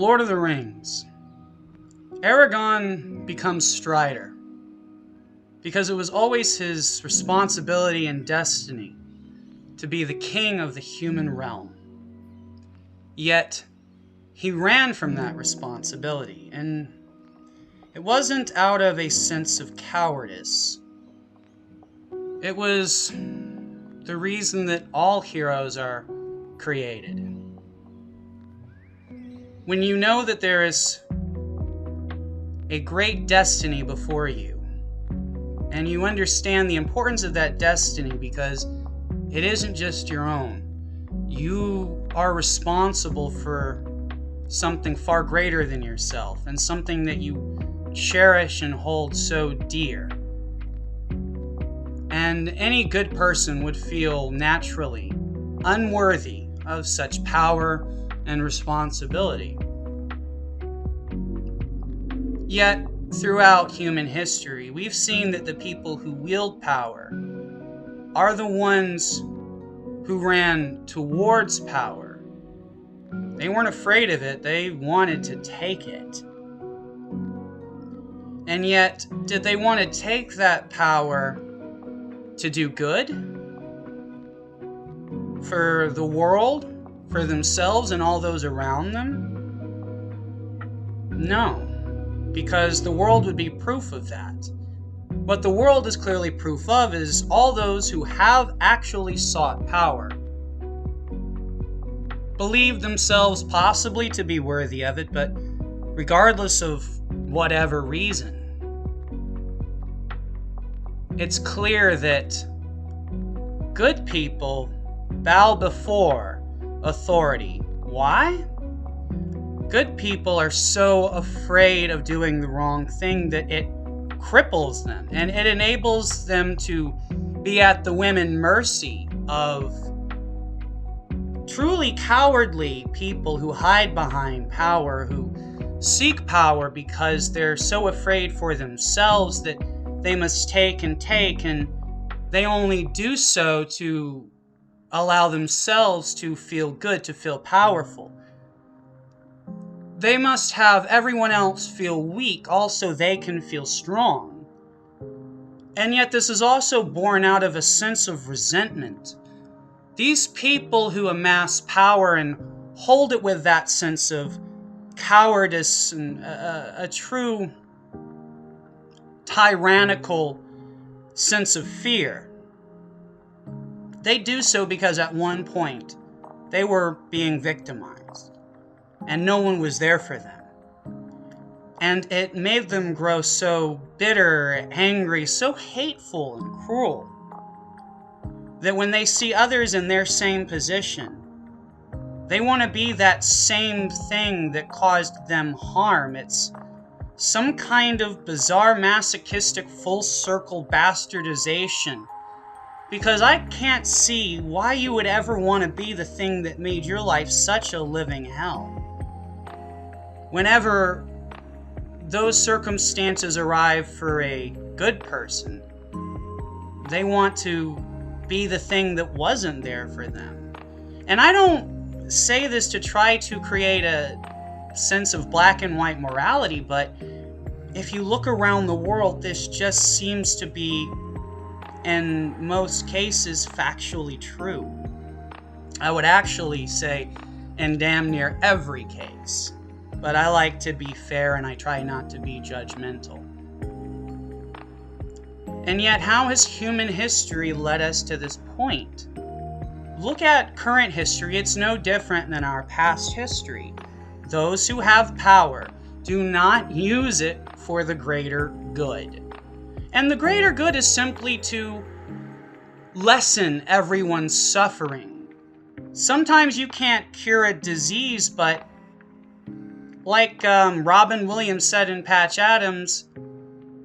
Lord of the Rings, Aragorn becomes Strider because it was always his responsibility and destiny to be the king of the human realm. Yet, he ran from that responsibility, and it wasn't out of a sense of cowardice. It was the reason that all heroes are created. When you know that there is a great destiny before you, and you understand the importance of that destiny because it isn't just your own. You are responsible for something far greater than yourself and something that you cherish and hold so dear. And any good person would feel naturally unworthy of such power and responsibility. Yet, throughout human history, we've seen that the people who wield power are the ones who ran towards power. They weren't afraid of it, they wanted to take it. And yet, did they want to take that power to do good? For the world? For themselves and all those around them? No, because the world would be proof of that. What the world is clearly proof of is all those who have actually sought power, believe themselves possibly to be worthy of it, but regardless of whatever reason, it's clear that good people bow before authority. Why? Good people are so afraid of doing the wrong thing that it cripples them, and it enables them to be at the whim and mercy of truly cowardly people who hide behind power, who seek power because they're so afraid for themselves that they must take, and they only do so to allow themselves to feel good, to feel powerful. They must have everyone else feel weak, also they can feel strong. And yet this is also born out of a sense of resentment. These people who amass power and hold it with that sense of cowardice and a true tyrannical sense of fear, they do so because at one point they were being victimized and no one was there for them. And it made them grow so bitter, angry, so hateful and cruel that when they see others in their same position, they want to be that same thing that caused them harm. It's some kind of bizarre masochistic full circle bastardization, because I can't see why you would ever want to be the thing that made your life such a living hell. Whenever those circumstances arrive for a good person, they want to be the thing that wasn't there for them. And I don't say this to try to create a sense of black and white morality, but if you look around the world, this just seems to be, in most cases, factually true. I would actually say in damn near every case. But I like to be fair and I try not to be judgmental. And yet, how has human history led us to this point? Look at current history, it's no different than our past history. Those who have power do not use it for the greater good. And the greater good is simply to lessen everyone's suffering. Sometimes you can't cure a disease, but like Robin Williams said in Patch Adams,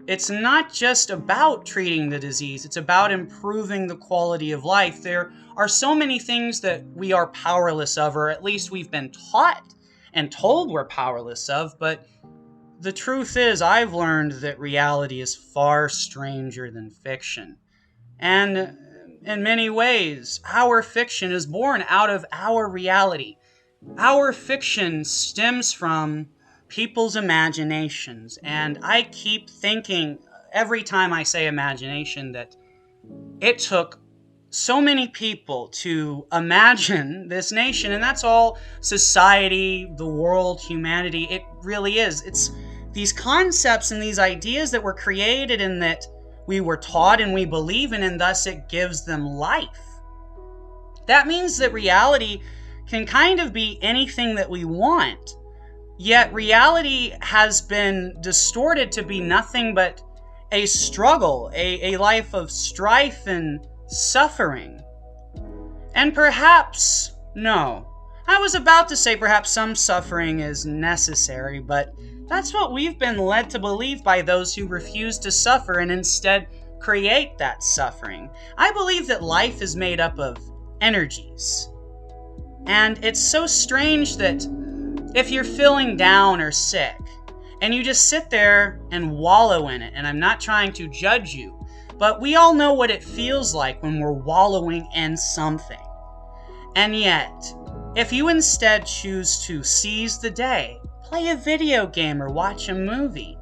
it's not just about treating the disease, it's about improving the quality of life. There are so many things that we are powerless of, or at least we've been taught and told we're powerless of, but the truth is, I've learned that reality is far stranger than fiction. And in many ways, our fiction is born out of our reality. our fiction stems from people's imaginations, and I keep thinking every time I say imagination that it took so many people to imagine this nation, and that's all society, the world, humanity. It really is. It's these concepts and these ideas that were created and that we were taught and we believe in, and thus it gives them life. That means that reality can kind of be anything that we want, yet reality has been distorted to be nothing but a struggle, a life of strife and suffering. And perhaps, no, I was about to say perhaps some suffering is necessary, but that's what we've been led to believe by those who refuse to suffer and instead create that suffering. I believe that life is made up of energies. And it's so strange that if you're feeling down or sick, and you just sit there and wallow in it, and I'm not trying to judge you, but we all know what it feels like when we're wallowing in something. And yet, if you instead choose to seize the day, play a video game or watch a movie,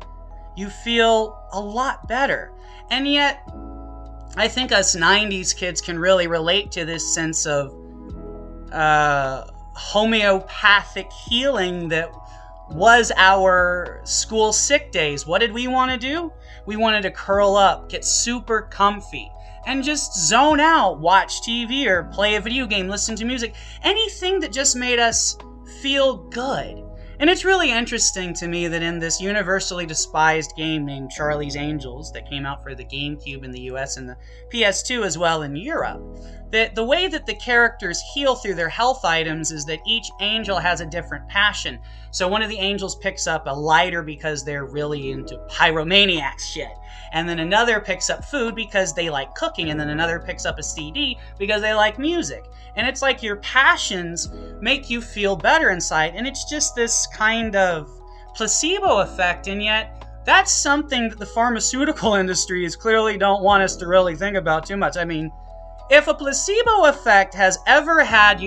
you feel a lot better. And yet, I think us 90s kids can really relate to this sense of homeopathic healing that was our school sick days. What did we want to do? We wanted to curl up, get super comfy, and just zone out, watch TV or play a video game, listen to music, anything that just made us feel good. And it's really interesting to me that in this universally despised game named Charlie's Angels that came out for the GameCube in the US and the PS2 as well in Europe, that the way that the characters heal through their health items is that each angel has a different passion. So one of the angels picks up a lighter because they're really into pyromaniac shit. And then another picks up food because they like cooking. And then another picks up a CD because they like music. And it's like your passions make you feel better inside. And it's just this kind of placebo effect. And yet that's something that the pharmaceutical industries clearly don't want us to really think about too much. I mean, if a placebo effect has ever had,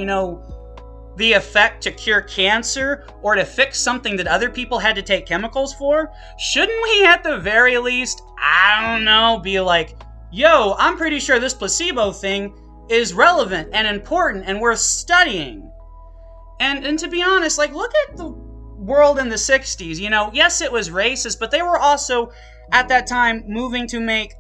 the effect to cure cancer or to fix something that other people had to take chemicals for, shouldn't we at the very least, be like, yo, I'm pretty sure this placebo thing is relevant and important and worth studying. And to be honest, look at the world in the 60s. Yes, it was racist, but they were also, at that time, moving to make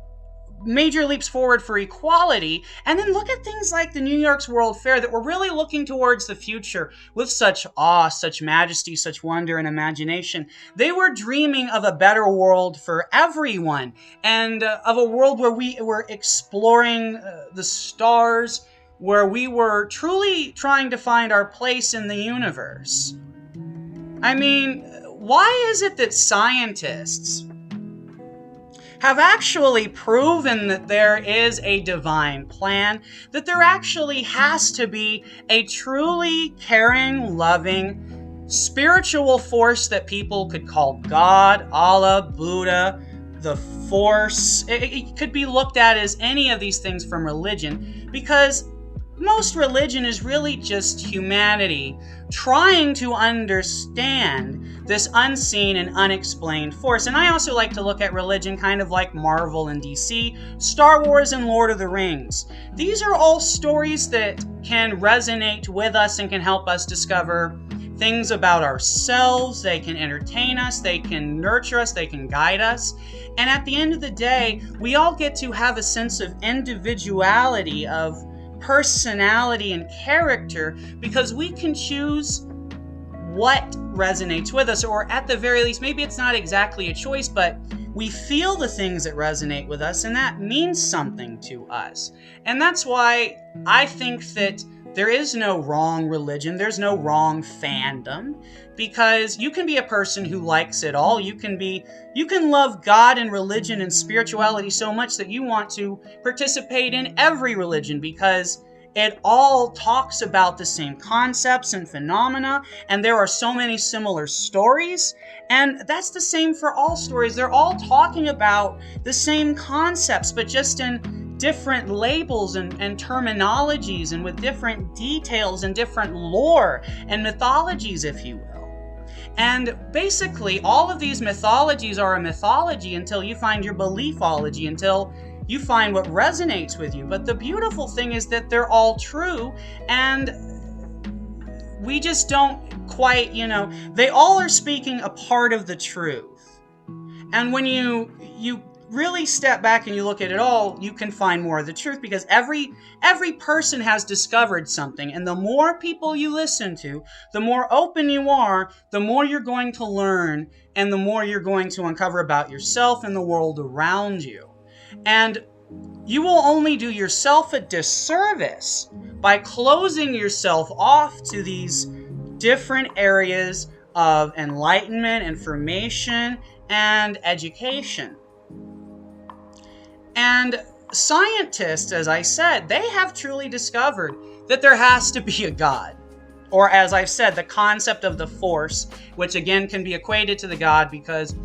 major leaps forward for equality. And then look at things like the New York's World Fair that were really looking towards the future with such awe, such majesty, such wonder and imagination. They were dreaming of a better world for everyone, and of a world where we were exploring the stars, where we were truly trying to find our place in the universe. I mean, why is it that scientists have actually proven that there is a divine plan, that there actually has to be a truly caring, loving, spiritual force that people could call God, Allah, Buddha, the Force? It could be looked at as any of these things from religion, because most religion is really just humanity trying to understand this unseen and unexplained force. And I also like to look at religion kind of like Marvel and DC, Star Wars and Lord of the Rings. These are all stories that can resonate with us and can help us discover things about ourselves. They can entertain us, they can nurture us, they can guide us. And at the end of the day, we all get to have a sense of individuality, of personality and character, because we can choose what resonates with us, or at the very least, maybe it's not exactly a choice, but we feel the things that resonate with us, and that means something to us. And that's why I think that there is no wrong religion, there's no wrong fandom, because you can be a person who likes it all. You can love God and religion and spirituality so much that you want to participate in every religion, because it all talks about the same concepts and phenomena, and there are so many similar stories. And that's the same for all stories. They're all talking about the same concepts, but just in different labels and terminologies, and with different details and different lore and mythologies, if you will. And basically, all of these mythologies are a mythology until you find your beliefology, until you find what resonates with you. But the beautiful thing is that they're all true, and we just don't quite, they all are speaking a part of the truth. And when you really step back and you look at it all, you can find more of the truth, because every person has discovered something. And the more people you listen to, the more open you are, the more you're going to learn, and the more you're going to uncover about yourself and the world around you. And you will only do yourself a disservice by closing yourself off to these different areas of enlightenment, information, and education. And scientists, as I said, they have truly discovered that there has to be a God. Or, as I've said, the concept of the force, which again can be equated to the God, because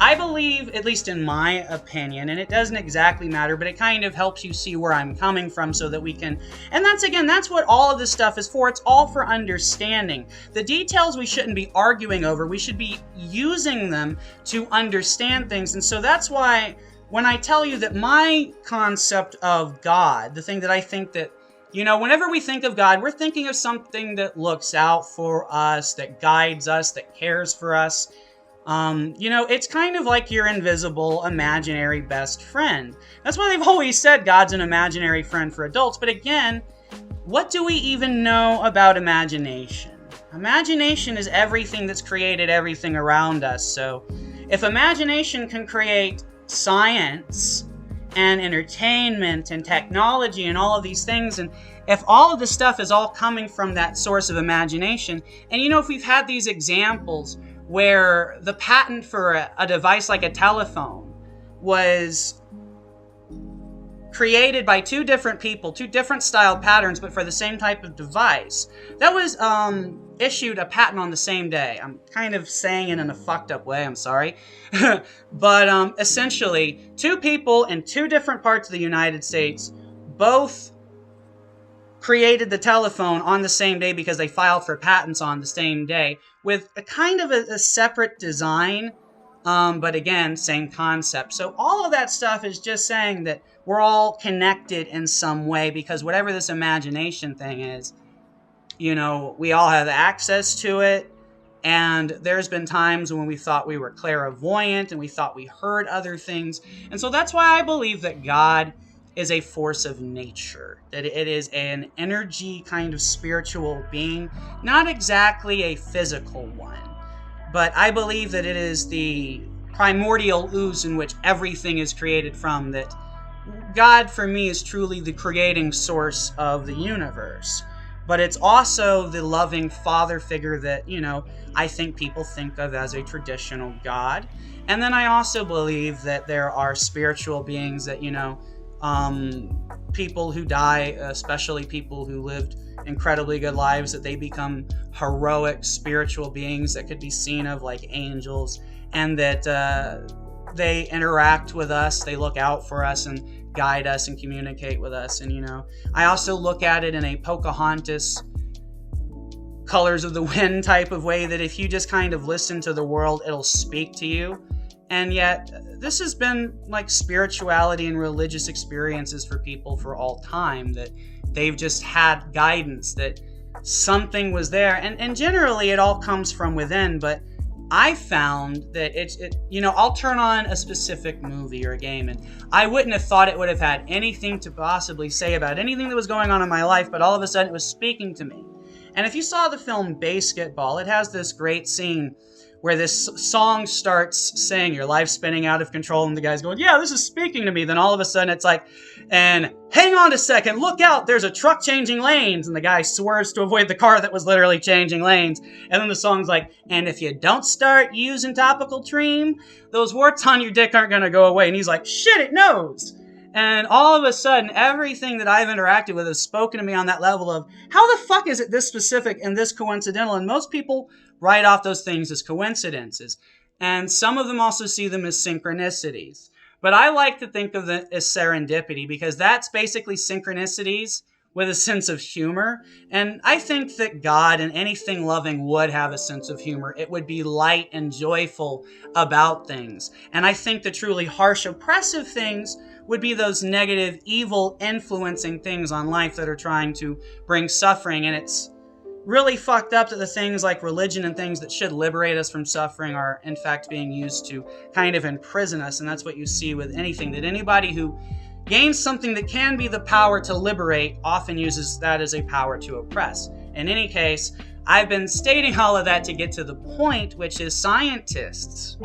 I believe, at least in my opinion, and it doesn't exactly matter, but it kind of helps you see where I'm coming from so that we can, and that's what all of this stuff is for. It's all for understanding. The details we shouldn't be arguing over. We should be using them to understand things. And so that's why when I tell you that my concept of God, the thing that I think that, whenever we think of God, we're thinking of something that looks out for us, that guides us, that cares for us. It's kind of like your invisible, imaginary best friend. That's why they've always said God's an imaginary friend for adults. But again, what do we even know about imagination? Imagination is everything that's created everything around us. So if imagination can create science and entertainment and technology and all of these things, and if all of this stuff is all coming from that source of imagination, and if we've had these examples where the patent for a device like a telephone was created by two different people, two different style patterns, but for the same type of device. That was issued a patent on the same day. I'm kind of saying it in a fucked up way, I'm sorry. But essentially, two people in two different parts of the United States both created the telephone on the same day because they filed for patents on the same day with a kind of a separate design, but again, same concept. So all of that stuff is just saying that we're all connected in some way, because whatever this imagination thing is, we all have access to it. And there's been times when we thought we were clairvoyant and we thought we heard other things. And so that's why I believe that God is a force of nature, that it is an energy kind of spiritual being, not exactly a physical one, but I believe that it is the primordial ooze in which everything is created from, that God for me is truly the creating source of the universe. But it's also the loving father figure that, I think people think of as a traditional God. And then I also believe that there are spiritual beings that, people who die, especially people who lived incredibly good lives, that they become heroic spiritual beings that could be seen of like angels, and that they interact with us, they look out for us and guide us and communicate with us. And I also look at it in a Pocahontas Colors of the Wind type of way, that if you just kind of listen to the world, it'll speak to you. And yet, this has been like spirituality and religious experiences for people for all time, that they've just had guidance, that something was there. And generally, it all comes from within. But I found that I'll turn on a specific movie or a game, and I wouldn't have thought it would have had anything to possibly say about anything that was going on in my life, but all of a sudden it was speaking to me. And if you saw the film Basketball, it has this great scene where this song starts saying your life's spinning out of control, and the guy's going, yeah, this is speaking to me. Then all of a sudden it's like, and hang on a second, look out, there's a truck changing lanes, and the guy swerves to avoid the car that was literally changing lanes. And then the song's like, and if you don't start using topical cream, those warts on your dick aren't gonna go away. And he's like, shit, it knows. And all of a sudden, everything that I've interacted with has spoken to me on that level of, how the fuck is it this specific and this coincidental? And most people write off those things as coincidences. And some of them also see them as synchronicities. But I like to think of it as serendipity because that's basically synchronicities with a sense of humor. And I think that God and anything loving would have a sense of humor. It would be light and joyful about things. And I think the truly harsh, oppressive things would be those negative, evil, influencing things on life that are trying to bring suffering. And it's really fucked up that the things like religion and things that should liberate us from suffering are in fact being used to kind of imprison us. And that's what you see with anything, that anybody who gains something that can be the power to liberate often uses that as a power to oppress. In any case, I've been stating all of that to get to the point, which is scientists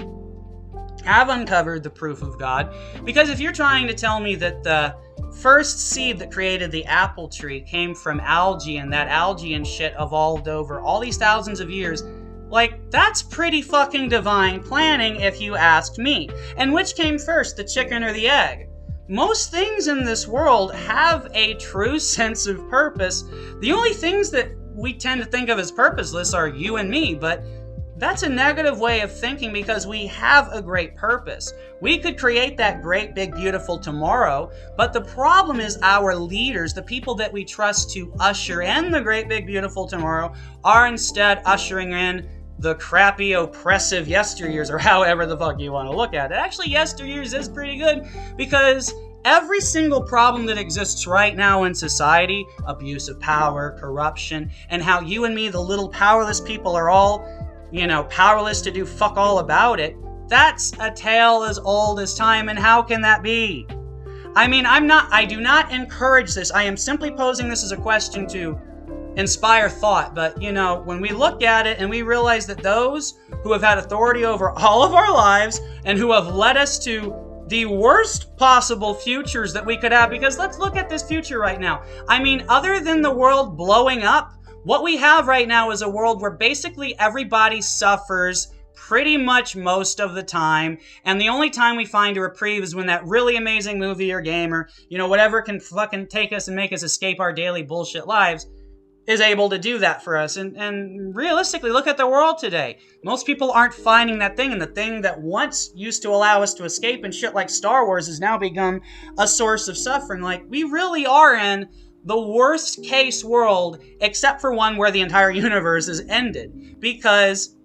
have uncovered the proof of God. Because if you're trying to tell me that the first seed that created the apple tree came from algae, and that algae and shit evolved over all these thousands of years, like, that's pretty fucking divine planning if you ask me. And which came first, the chicken or the egg? Most things in this world have a true sense of purpose. The only things that we tend to think of as purposeless are you and me, but that's a negative way of thinking because we have a great purpose. We could create that great, big, beautiful tomorrow, but the problem is our leaders, the people that we trust to usher in the great, big, beautiful tomorrow, are instead ushering in the crappy, oppressive yesteryears, or however the fuck you want to look at it. Actually, yesteryears is pretty good because every single problem that exists right now in society, abuse of power, corruption, and how you and me, the little powerless people, are all powerless to do fuck all about it, that's a tale as old as time, and how can that be? I mean, I do not encourage this. I am simply posing this as a question to inspire thought, but when we look at it and we realize that those who have had authority over all of our lives and who have led us to the worst possible futures that we could have, because let's look at this future right now. I mean, other than the world blowing up, what we have right now is a world where basically everybody suffers pretty much most of the time, and the only time we find a reprieve is when that really amazing movie or game or, whatever can fucking take us and make us escape our daily bullshit lives is able to do that for us. And realistically, look at the world today. Most people aren't finding that thing, and the thing that once used to allow us to escape and shit like Star Wars has now become a source of suffering. Like, we really are in the worst case world, except for one where the entire universe is ended. Because,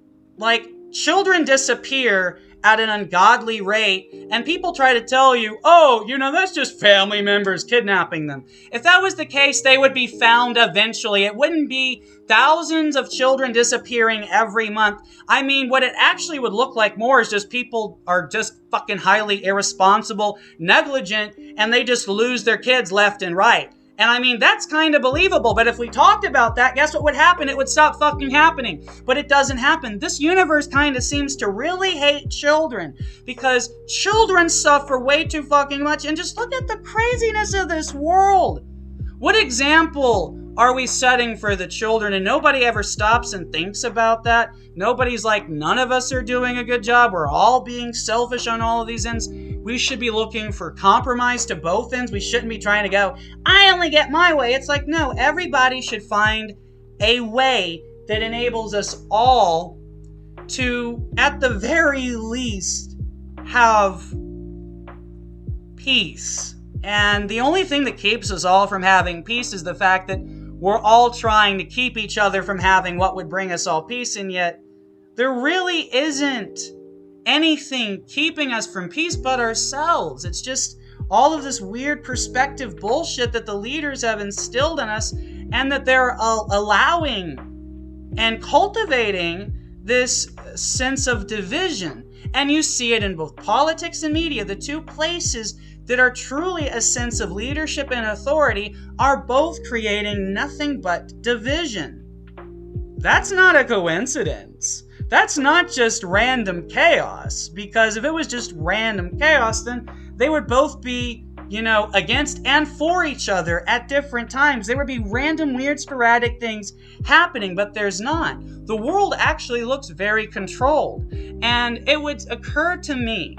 children disappear at an ungodly rate, and people try to tell you, that's just family members kidnapping them. If that was the case, they would be found eventually. It wouldn't be thousands of children disappearing every month. I mean, what it actually would look like more is just people are just fucking highly irresponsible, negligent, and they just lose their kids left and right. And I mean, that's kind of believable, but if we talked about that, guess what would happen? It would stop fucking happening. But it doesn't happen. This universe kind of seems to really hate children because children suffer way too fucking much. And just look at the craziness of this world. What example are we setting for the children? And nobody ever stops and thinks about that. Nobody's like, none of us are doing a good job. We're all being selfish on all of these ends. We should be looking for compromise to both ends. We shouldn't be trying to go, I only get my way. It's like, no, everybody should find a way that enables us all to, at the very least, have peace. And the only thing that keeps us all from having peace is the fact that we're all trying to keep each other from having what would bring us all peace, and yet there really isn't anything keeping us from peace but ourselves. It's just all of this weird perspective bullshit that the leaders have instilled in us, and that they're allowing and cultivating this sense of division. And you see it in both politics and media. The two places that are truly a sense of leadership and authority are both creating nothing but division. That's not a coincidence. That's not just random chaos, because if it was just random chaos, then they would both be, against and for each other at different times. There would be random, weird, sporadic things happening, but there's not. The world actually looks very controlled. And it would occur to me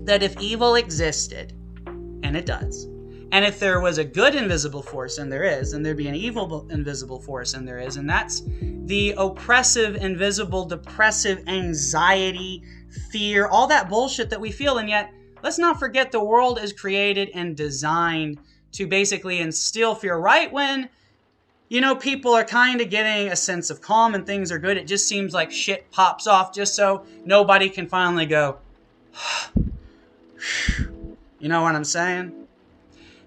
that if evil existed, and it does, and if there was a good invisible force, and there is, then there'd be an evil invisible force, and there is, and that's the oppressive, invisible, depressive, anxiety, fear, all that bullshit that we feel, and yet Let's not forget the world is created and designed to basically instill fear. Right when, people are kind of getting a sense of calm and things are good, it just seems like shit pops off just so nobody can finally go, you know what I'm saying?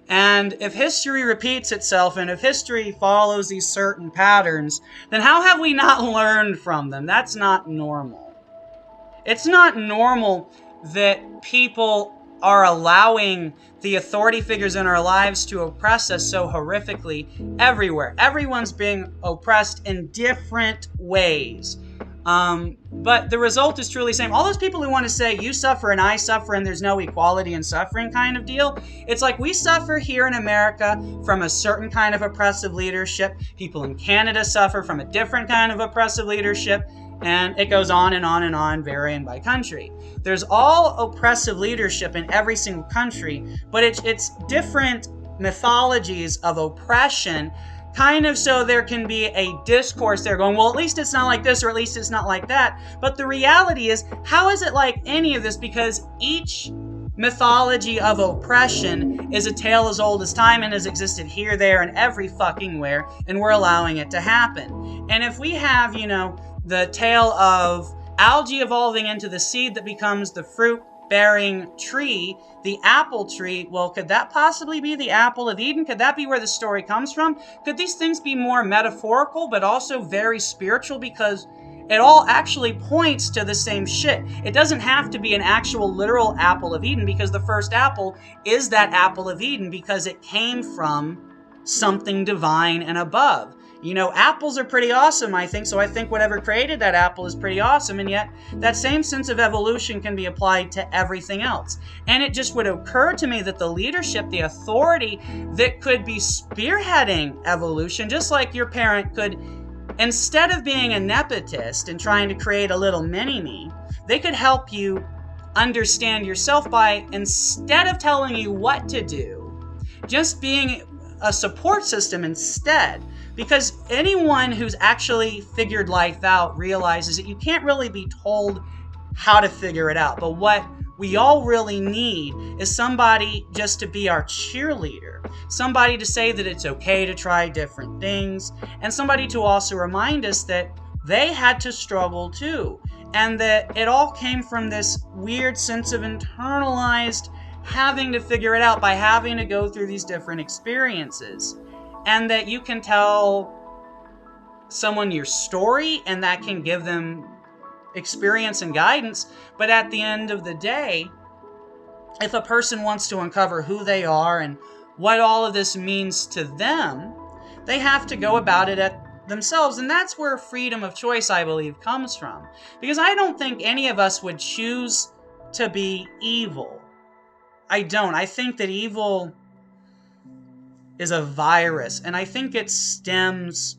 And if history repeats itself and if history follows these certain patterns, then how have we not learned from them? That's not normal. It's not normal that people are allowing the authority figures in our lives to oppress us so horrifically everywhere. Everyone's being oppressed in different ways. But the result is truly the same. All those people who want to say you suffer and I suffer and there's no equality in suffering kind of deal, it's like we suffer here in America from a certain kind of oppressive leadership. People in Canada suffer from a different kind of oppressive leadership. And it goes on and on and on, varying by country. There's all oppressive leadership in every single country, but it's different mythologies of oppression, kind of so there can be a discourse there going, well, at least it's not like this, or at least it's not like that. But the reality is, how is it like any of this? Because each mythology of oppression is a tale as old as time and has existed here, there, and every fucking where, and we're allowing it to happen. And if we have, the tale of algae evolving into the seed that becomes the fruit-bearing tree, the apple tree, well, could that possibly be the apple of Eden? Could that be where the story comes from? Could these things be more metaphorical, but also very spiritual? Because it all actually points to the same shit. It doesn't have to be an actual literal apple of Eden, because the first apple is that apple of Eden because it came from something divine and above. Apples are pretty awesome, I think, so I think whatever created that apple is pretty awesome, and yet that same sense of evolution can be applied to everything else. And it just would occur to me that the leadership, the authority that could be spearheading evolution, just like your parent could, instead of being a nepotist and trying to create a little mini-me, they could help you understand yourself by, instead of telling you what to do, just being a support system instead. Because anyone who's actually figured life out realizes that you can't really be told how to figure it out. But what we all really need is somebody just to be our cheerleader. Somebody to say that it's okay to try different things. And somebody to also remind us that they had to struggle too. And that it all came from this weird sense of internalized having to figure it out by having to go through these different experiences. And that you can tell someone your story and that can give them experience and guidance. But at the end of the day, if a person wants to uncover who they are and what all of this means to them, they have to go about it at themselves. And that's where freedom of choice, I believe, comes from. Because I don't think any of us would choose to be evil. I don't. I think that evil is a virus, and I think it stems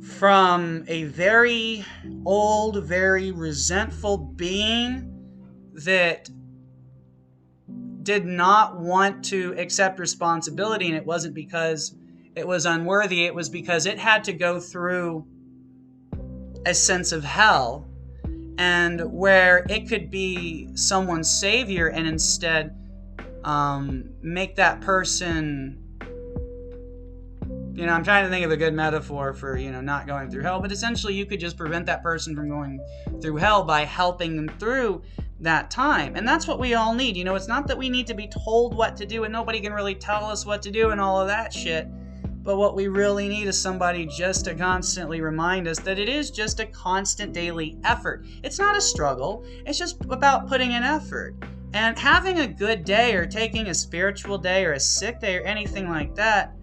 from a very old, very resentful being that did not want to accept responsibility, and it wasn't because it was unworthy, it was because it had to go through a sense of hell, and where it could be someone's savior and instead make that person, I'm trying to think of a good metaphor for, not going through hell, but essentially you could just prevent that person from going through hell by helping them through that time. And that's what we all need. It's not that we need to be told what to do and nobody can really tell us what to do and all of that shit. But what we really need is somebody just to constantly remind us that it is just a constant daily effort. It's not a struggle. It's just about putting in effort. And having a good day or taking a spiritual day or a sick day or anything like that,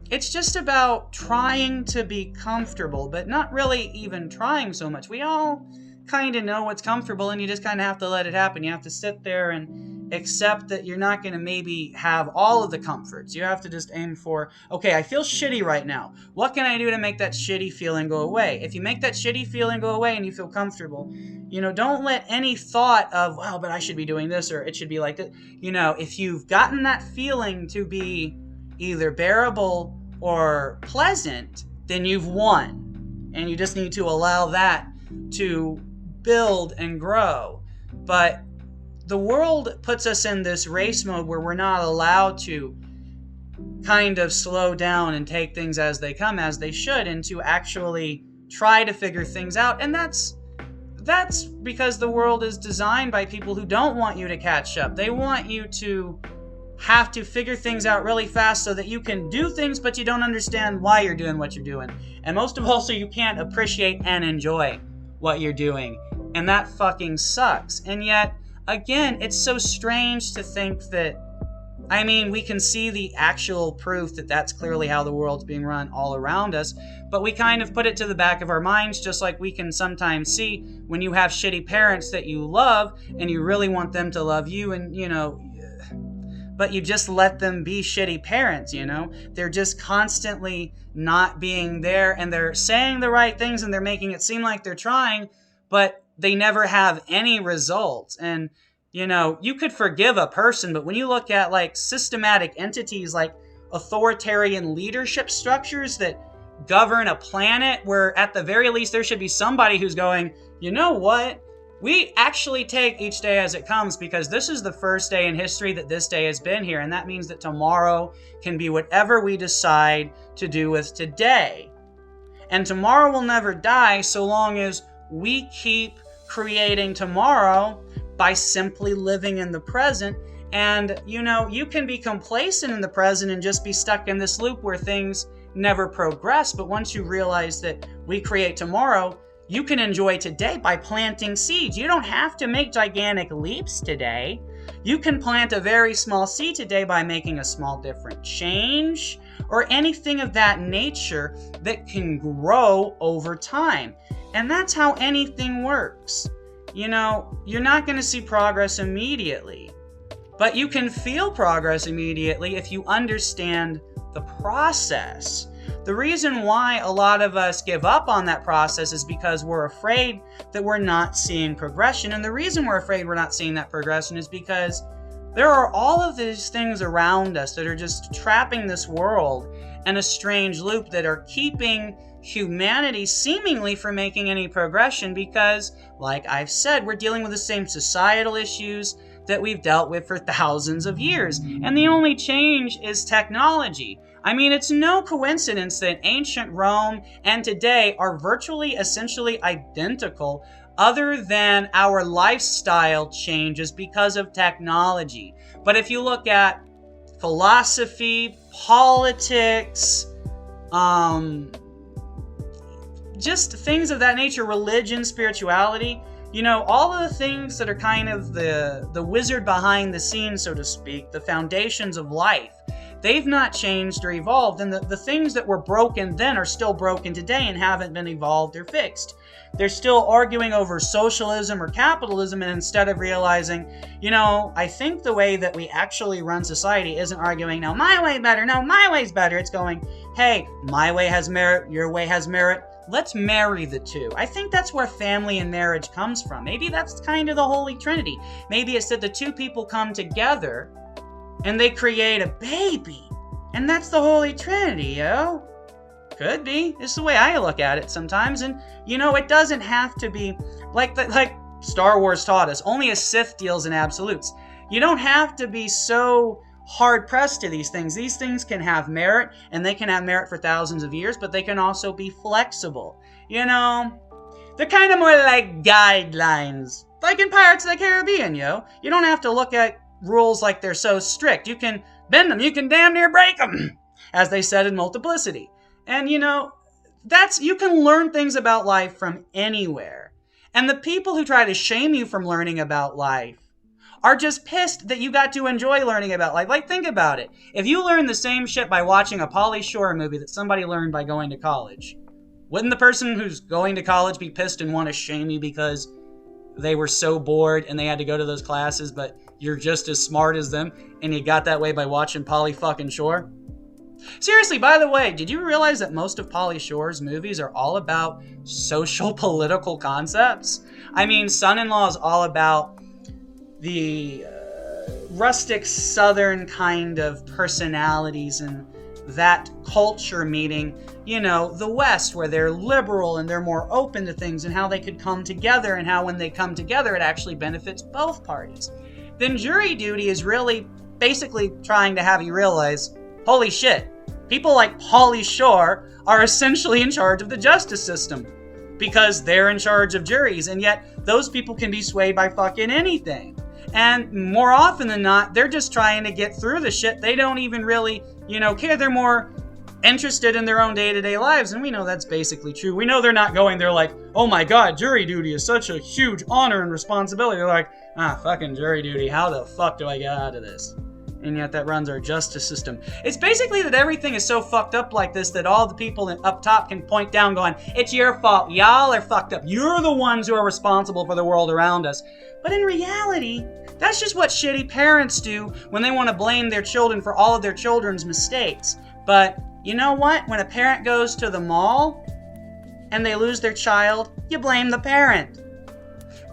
it's just about trying to be comfortable, but not really even trying so much. We all kind of know what's comfortable, and you just kind of have to let it happen. You have to sit there and accept that you're not going to maybe have all of the comforts. You have to just aim for, okay, I feel shitty right now. What can I do to make that shitty feeling go away? If you make that shitty feeling go away and you feel comfortable, don't let any thought of, well, but I should be doing this or it should be like this. If you've gotten that feeling to be either bearable or pleasant, then you've won. And you just need to allow that to build and grow. But the world puts us in this race mode where we're not allowed to kind of slow down and take things as they come, as they should, and to actually try to figure things out. And that's because the world is designed by people who don't want you to catch up. They want you to have to figure things out really fast so that you can do things, but you don't understand why you're doing what you're doing. And most of all, so you can't appreciate and enjoy what you're doing. And that fucking sucks. And yet, again, it's so strange to think that, I mean, we can see the actual proof that that's clearly how the world's being run all around us, but we kind of put it to the back of our minds, just like we can sometimes see when you have shitty parents that you love and you really want them to love you, and, you know, but you just let them be shitty parents, you know? They're just constantly not being there, and they're saying the right things and they're making it seem like they're trying, but they never have any results. And, you know, you could forgive a person, but when you look at like systematic entities like authoritarian leadership structures that govern a planet, where at the very least there should be somebody who's going, you know what? We actually take each day as it comes, because this is the first day in history that this day has been here, and that means that tomorrow can be whatever we decide to do with today. And tomorrow will never die so long as we keep creating tomorrow by simply living in the present. And, you know, you can be complacent in the present and just be stuck in this loop where things never progress. But once you realize that we create tomorrow, you can enjoy today by planting seeds. You don't have to make gigantic leaps today. You can plant a very small seed today by making a small different change or anything of that nature that can grow over time. And that's how anything works. You know, you're not going to see progress immediately, but you can feel progress immediately if you understand the process. The reason why a lot of us give up on that process is because we're afraid that we're not seeing progression. And the reason we're afraid we're not seeing that progression is because there are all of these things around us that are just trapping this world in a strange loop that are keeping humanity seemingly from making any progression, because, like I've said, we're dealing with the same societal issues that we've dealt with for thousands of years. And the only change is technology. I mean, it's no coincidence that ancient Rome and today are virtually essentially identical, other than our lifestyle changes because of technology. But if you look at philosophy, politics, just things of that nature, religion, spirituality, you know, all of the things that are kind of the wizard behind the scenes, so to speak, the foundations of life, they've not changed or evolved. And the things that were broken then are still broken today and haven't been evolved or fixed. They're still arguing over socialism or capitalism, and instead of realizing, you know, I think the way that we actually run society isn't arguing, no, my way better, no, my way's better. It's going, hey, my way has merit, your way has merit. Let's marry the two. I think that's where family and marriage comes from. Maybe that's kind of the Holy Trinity. Maybe it's that the two people come together and they create a baby. And that's the Holy Trinity, yo. Could be. It's the way I look at it sometimes. And, you know, it doesn't have to be like Star Wars taught us. Only a Sith deals in absolutes. You don't have to be so hard-pressed to these things. These things can have merit, and they can have merit for thousands of years, but they can also be flexible. You know, they're kind of more like guidelines. Like in Pirates of the Caribbean, yo. You don't have to look at rules like they're so strict. You can bend them. You can damn near break them, as they said in Multiplicity. And, you know, you can learn things about life from anywhere. And the people who try to shame you from learning about life are just pissed that you got to enjoy learning about life. Like, think about it. If you learn the same shit by watching a Pauly Shore movie that somebody learned by going to college, wouldn't the person who's going to college be pissed and want to shame you because they were so bored and they had to go to those classes, but you're just as smart as them and you got that way by watching Pauly fucking Shore? Seriously, by the way, did you realize that most of Pauly Shore's movies are all about social political concepts? I mean, Son-in-Law is all about the rustic southern kind of personalities and that culture meeting, you know, the West, where they're liberal and they're more open to things and how they could come together and how when they come together it actually benefits both parties. then jury duty is really basically trying to have you realize, holy shit, people like Pauly Shore are essentially in charge of the justice system because they're in charge of juries, and yet those people can be swayed by fucking anything. And more often than not, they're just trying to get through the shit. They don't even really, care. They're more interested in their own day-to-day lives, and we know that's basically true. We know they're not going there like, oh my god, jury duty is such a huge honor and responsibility. They're like, fucking jury duty, how the fuck do I get out of this? And yet that runs our justice system. It's basically that everything is so fucked up like this that all the people up top can point down going, it's your fault, y'all are fucked up. You're the ones who are responsible for the world around us. But in reality, that's just what shitty parents do when they want to blame their children for all of their children's mistakes. But you know what? When a parent goes to the mall and they lose their child, you blame the parent.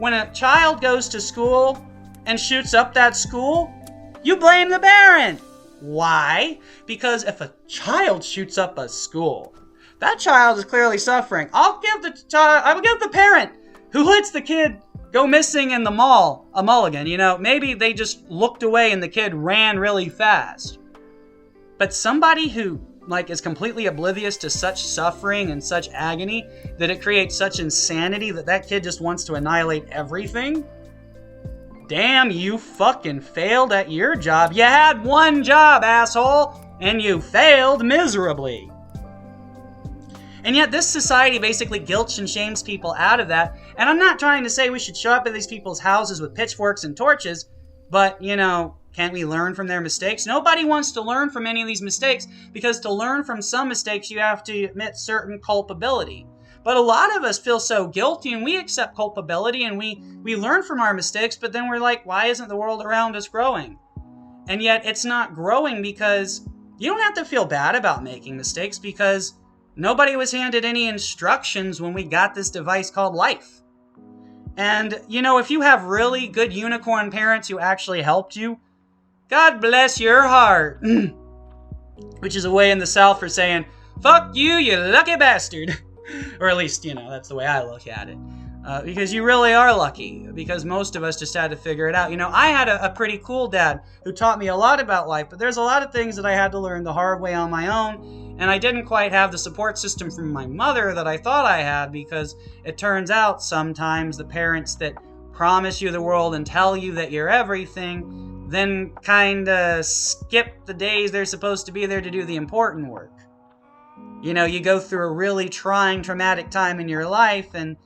When a child goes to school and shoots up that school, you blame the parent. Why? Because if a child shoots up a school, that child is clearly suffering. I'll give the parent who lets the kid go missing in the mall a mulligan. Maybe they just looked away and the kid ran really fast. But somebody who is completely oblivious to such suffering and such agony that it creates such insanity that kid just wants to annihilate everything. Damn, you fucking failed at your job. You had one job, asshole, and you failed miserably. And yet this society basically guilts and shames people out of that. And I'm not trying to say we should show up at these people's houses with pitchforks and torches, but, can't we learn from their mistakes? Nobody wants to learn from any of these mistakes, because to learn from some mistakes, you have to admit certain culpability. But a lot of us feel so guilty, and we accept culpability, and we learn from our mistakes, but then we're like, why isn't the world around us growing? And yet it's not growing because you don't have to feel bad about making mistakes, because nobody was handed any instructions when we got this device called life. And, if you have really good unicorn parents who actually helped you, God bless your heart. Which is a way in the South for saying, fuck you, you lucky bastard. Or at least, that's the way I look at it. Because you really are lucky. Because most of us just had to figure it out. I had a pretty cool dad who taught me a lot about life. But there's a lot of things that I had to learn the hard way on my own. And I didn't quite have the support system from my mother that I thought I had. Because it turns out sometimes the parents that promise you the world and tell you that you're everything then kinda skip the days they're supposed to be there to do the important work. You go through a really trying, traumatic time in your life, and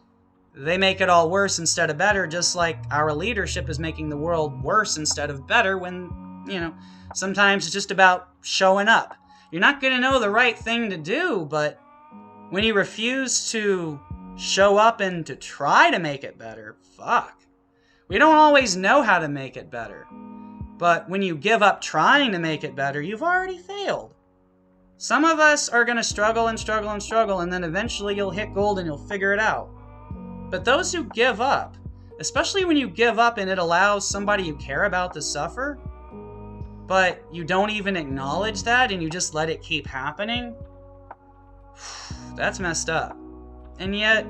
they make it all worse instead of better, just like our leadership is making the world worse instead of better when, sometimes it's just about showing up. You're not gonna know the right thing to do, but when you refuse to show up and to try to make it better, fuck. We don't always know how to make it better. But when you give up trying to make it better, you've already failed. Some of us are going to struggle and struggle and struggle, and then eventually you'll hit gold and you'll figure it out. But those who give up, especially when you give up and it allows somebody you care about to suffer, but you don't even acknowledge that and you just let it keep happening, that's messed up. And yet,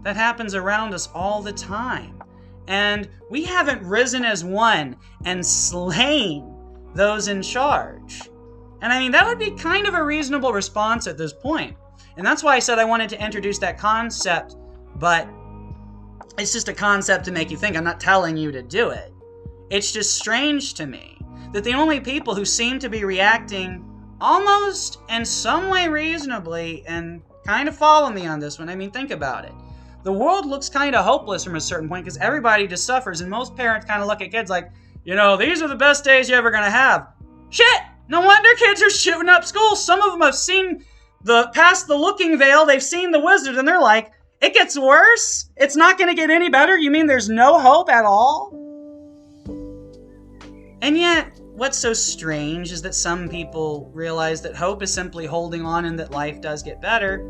that happens around us all the time. And we haven't risen as one and slain those in charge. And that would be kind of a reasonable response at this point. And that's why I said I wanted to introduce that concept, but it's just a concept to make you think. I'm not telling you to do it. It's just strange to me that the only people who seem to be reacting almost in some way reasonably, and kind of follow me on this one, think about it. The world looks kind of hopeless from a certain point because everybody just suffers, and most parents kind of look at kids like, these are the best days you're ever going to have. Shit! No wonder kids are shooting up schools. Some of them have seen past the looking veil, they've seen the wizard, and they're like, it gets worse? It's not going to get any better? You mean there's no hope at all? And yet, what's so strange is that some people realize that hope is simply holding on and that life does get better.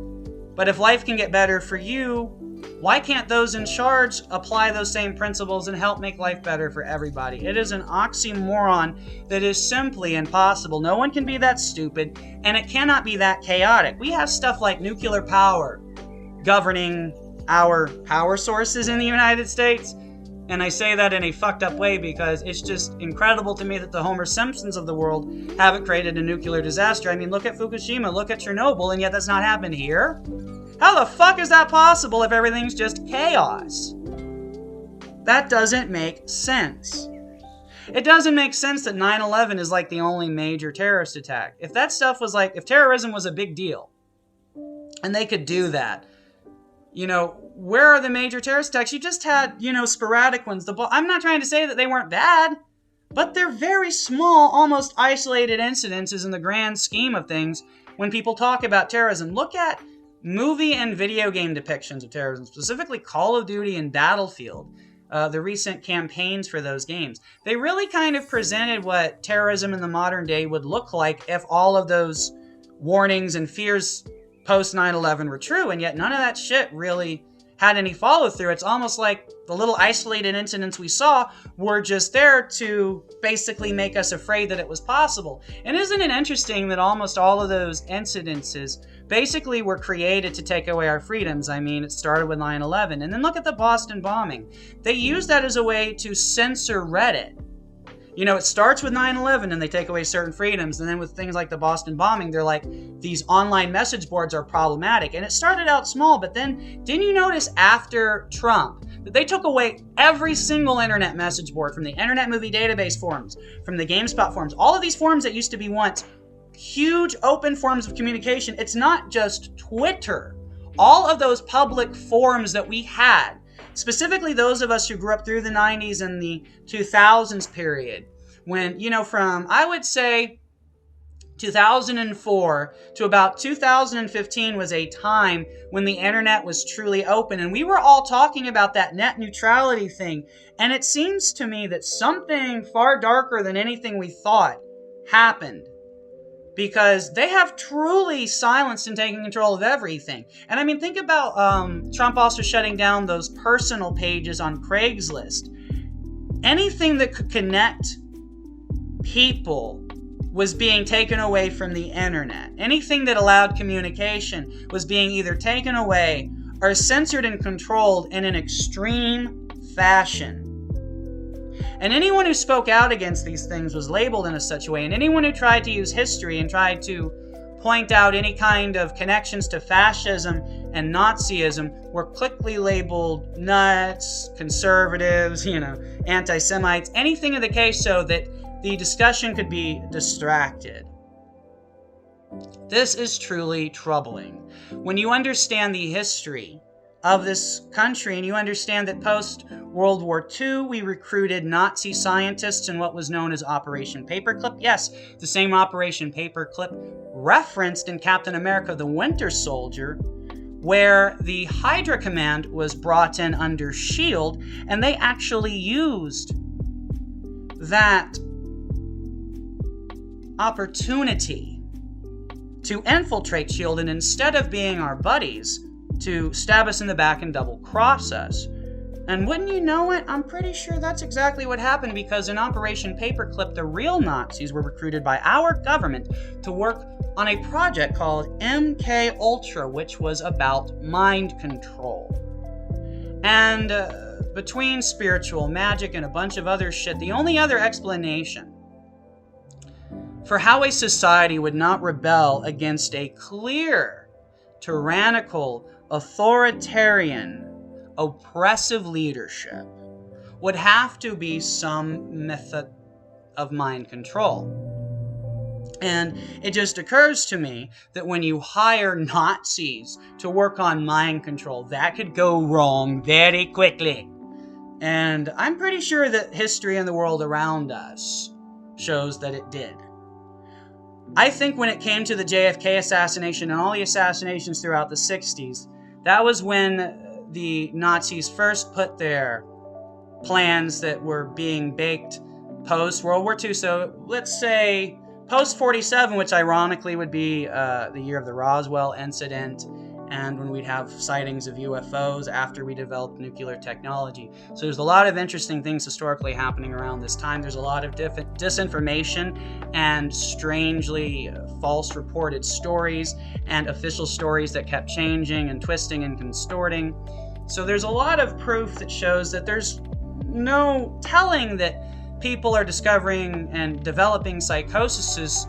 But if life can get better for you, why can't those in charge apply those same principles and help make life better for everybody? It is an oxymoron that is simply impossible. No one can be that stupid, and it cannot be that chaotic. We have stuff like nuclear power governing our power sources in the United States, And I say that in a fucked up way because it's just incredible to me that the Homer Simpsons of the world haven't created a nuclear disaster. I mean, look at Fukushima, look at Chernobyl, and yet that's not happened here. How the fuck is that possible if everything's just chaos? That doesn't make sense. It doesn't make sense that 9/11 is like the only major terrorist attack. If that stuff was like, if terrorism was a big deal, and they could do that, you know, where are the major terrorist attacks? You just had, you know, sporadic ones. I'm not trying to say that they weren't bad, but they're very small, almost isolated incidences in the grand scheme of things when people talk about terrorism. Look at movie and video game depictions of terrorism, specifically Call of Duty and Battlefield, the recent campaigns for those games. They really kind of presented what terrorism in the modern day would look like if all of those warnings and fears post 9/11 were true, and yet none of that shit really had any follow-through. It's almost like the little isolated incidents we saw were just there to basically make us afraid that it was possible. And isn't it interesting that almost all of those incidences basically were created to take away our freedoms? I mean, it started with 9/11. And then look at the Boston bombing. They used that as a way to censor Reddit. You know, it starts with 9/11 and they take away certain freedoms. And then with things like the Boston bombing, they're like, these online message boards are problematic. And it started out small, but then didn't you notice after Trump that they took away every single internet message board, from the Internet Movie Database forums, from the GameSpot forums, all of these forums that used to be once huge open forms of communication? It's not just Twitter. All of those public forums that we had, specifically those of us who grew up through the 90s and the 2000s period, when, you know, from, I would say, 2004 to about 2015 was a time when the internet was truly open, and we were all talking about that net neutrality thing. And it seems to me that something far darker than anything we thought happened, because they have truly silenced and taken control of everything. And I mean, think about Trump also shutting down those personal pages on Craigslist. Anything that could connect people was being taken away from the internet. Anything that allowed communication was being either taken away or censored and controlled in an extreme fashion. And anyone who spoke out against these things was labeled in such a way, and anyone who tried to use history and tried to point out any kind of connections to fascism and Nazism were quickly labeled nuts, conservatives, you know, anti-Semites, anything of the case, so that the discussion could be distracted. This is truly troubling. When you understand the history of this country, and you understand that post-World War II, we recruited Nazi scientists in what was known as Operation Paperclip. Yes, the same Operation Paperclip referenced in Captain America: The Winter Soldier, where the Hydra Command was brought in under S.H.I.E.L.D., and they actually used that opportunity to infiltrate S.H.I.E.L.D., and instead of being our buddies, to stab us in the back and double cross us. And wouldn't you know it, I'm pretty sure that's exactly what happened, because in Operation Paperclip, the real Nazis were recruited by our government to work on a project called MK Ultra, which was about mind control. And between spiritual magic and a bunch of other shit, the only other explanation for how a society would not rebel against a clear, tyrannical, authoritarian, oppressive leadership would have to be some method of mind control. And it just occurs to me that when you hire Nazis to work on mind control, that could go wrong very quickly. And I'm pretty sure that history in the world around us shows that it did. I think when it came to the JFK assassination and all the assassinations throughout the 60s, that was when the Nazis first put their plans that were being baked post-World War II. So let's say post-47, which ironically would be the year of the Roswell incident, and when we'd have sightings of UFOs after we developed nuclear technology. So there's a lot of interesting things historically happening around this time. There's a lot of disinformation and strangely false reported stories and official stories that kept changing and twisting and contorting. So there's a lot of proof that shows that there's no telling that people are discovering and developing psychosis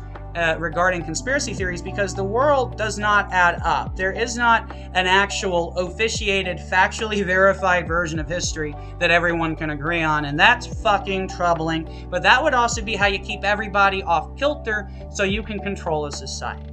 regarding conspiracy theories, because the world does not add up. There is not an actual officiated, factually verified version of history that everyone can agree on, and that's fucking troubling. But that would also be how you keep everybody off kilter so you can control a society.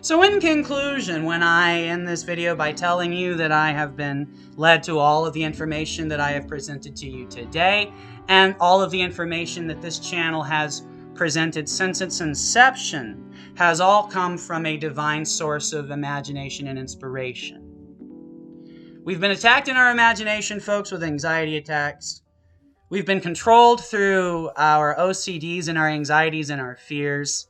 So in conclusion, when I end this video by telling you that I have been led to all of the information that I have presented to you today, and all of the information that this channel has presented since its inception has all come from a divine source of imagination and inspiration. We've been attacked in our imagination, folks, with anxiety attacks. We've been controlled through our OCDs and our anxieties and our fears.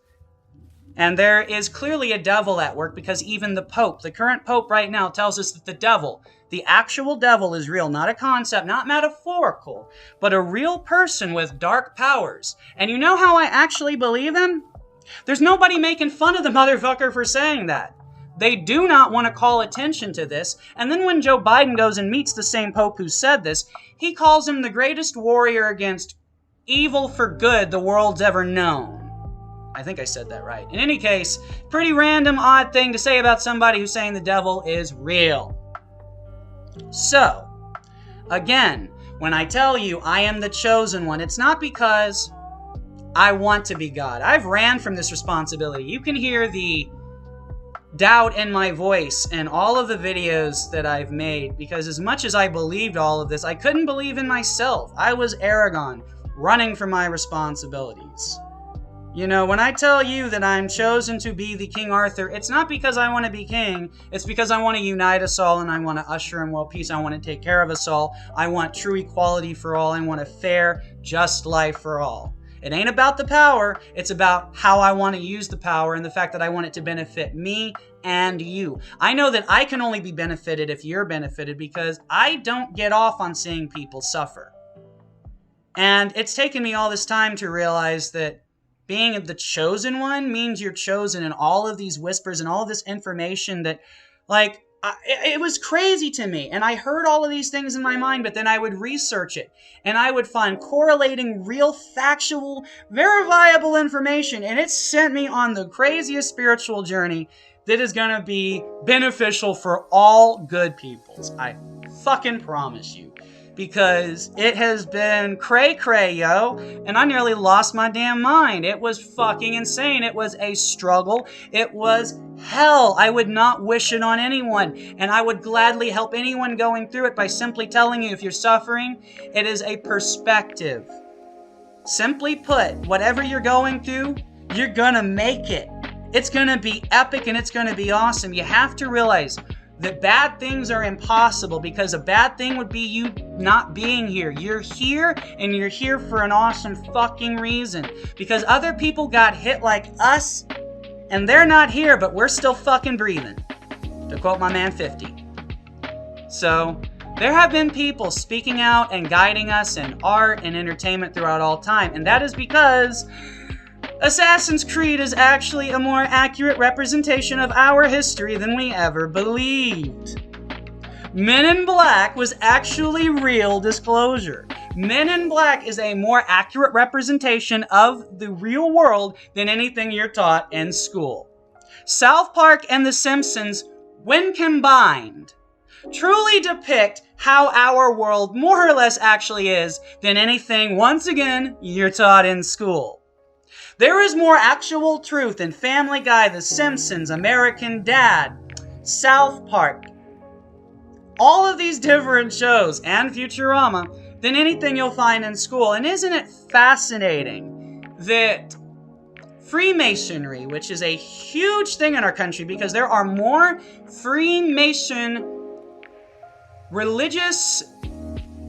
And there is clearly a devil at work, because even the Pope, the current Pope right now, tells us that the devil, the actual devil, is real. Not a concept, not metaphorical, but a real person with dark powers. And you know how I actually believe him? There's nobody making fun of the motherfucker for saying that. They do not want to call attention to this. And then when Joe Biden goes and meets the same Pope who said this, he calls him the greatest warrior against evil for good the world's ever known. I think I said that right. In any case, pretty random, odd thing to say about somebody who's saying the devil is real. So, again, when I tell you I am the chosen one, it's not because I want to be God. I've ran from this responsibility. You can hear the doubt in my voice in all of the videos that I've made, because as much as I believed all of this, I couldn't believe in myself. I was Aragorn, running from my responsibilities. You know, when I tell you that I'm chosen to be the King Arthur, it's not because I want to be king. It's because I want to unite us all, and I want to usher in world peace. I want to take care of us all. I want true equality for all. I want a fair, just life for all. It ain't about the power. It's about how I want to use the power, and the fact that I want it to benefit me and you. I know that I can only be benefited if you're benefited, because I don't get off on seeing people suffer. And it's taken me all this time to realize that being the chosen one means you're chosen, in all of these whispers and all of this information that, like, it was crazy to me. And I heard all of these things in my mind, but then I would research it, and I would find correlating, real, factual, verifiable information, and it sent me on the craziest spiritual journey that is going to be beneficial for all good peoples. I fucking promise you. Because it has been cray-cray, yo, and I nearly lost my damn mind. It was fucking insane. It was a struggle. It was hell. I would not wish it on anyone, and I would gladly help anyone going through it by simply telling you, if you're suffering, it is a perspective. Simply put, whatever you're going through, you're gonna make it. It's gonna be epic, and it's gonna be awesome. You have to realize that bad things are impossible, because a bad thing would be you not being here. You're here, and you're here for an awesome fucking reason. Because other people got hit like us, and they're not here, but we're still fucking breathing. To quote my man 50. So, there have been people speaking out and guiding us in art and entertainment throughout all time, and that is because Assassin's Creed is actually a more accurate representation of our history than we ever believed. Men in Black was actually real disclosure. Men in Black is a more accurate representation of the real world than anything you're taught in school. South Park and The Simpsons, when combined, truly depict how our world more or less actually is than anything, once again, you're taught in school. There is more actual truth in Family Guy, The Simpsons, American Dad, South Park, all of these different shows, and Futurama, than anything you'll find in school. And isn't it fascinating that Freemasonry, which is a huge thing in our country, because there are more Freemason religious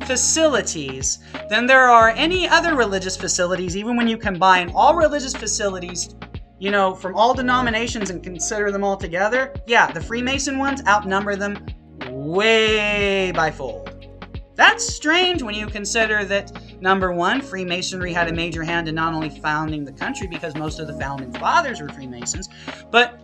facilities than there are any other religious facilities, even when you combine all religious facilities, you know, from all denominations and consider them all together. Yeah, the Freemason ones outnumber them way by fold. That's strange when you consider that, number one, Freemasonry had a major hand in not only founding the country, because most of the founding fathers were Freemasons, but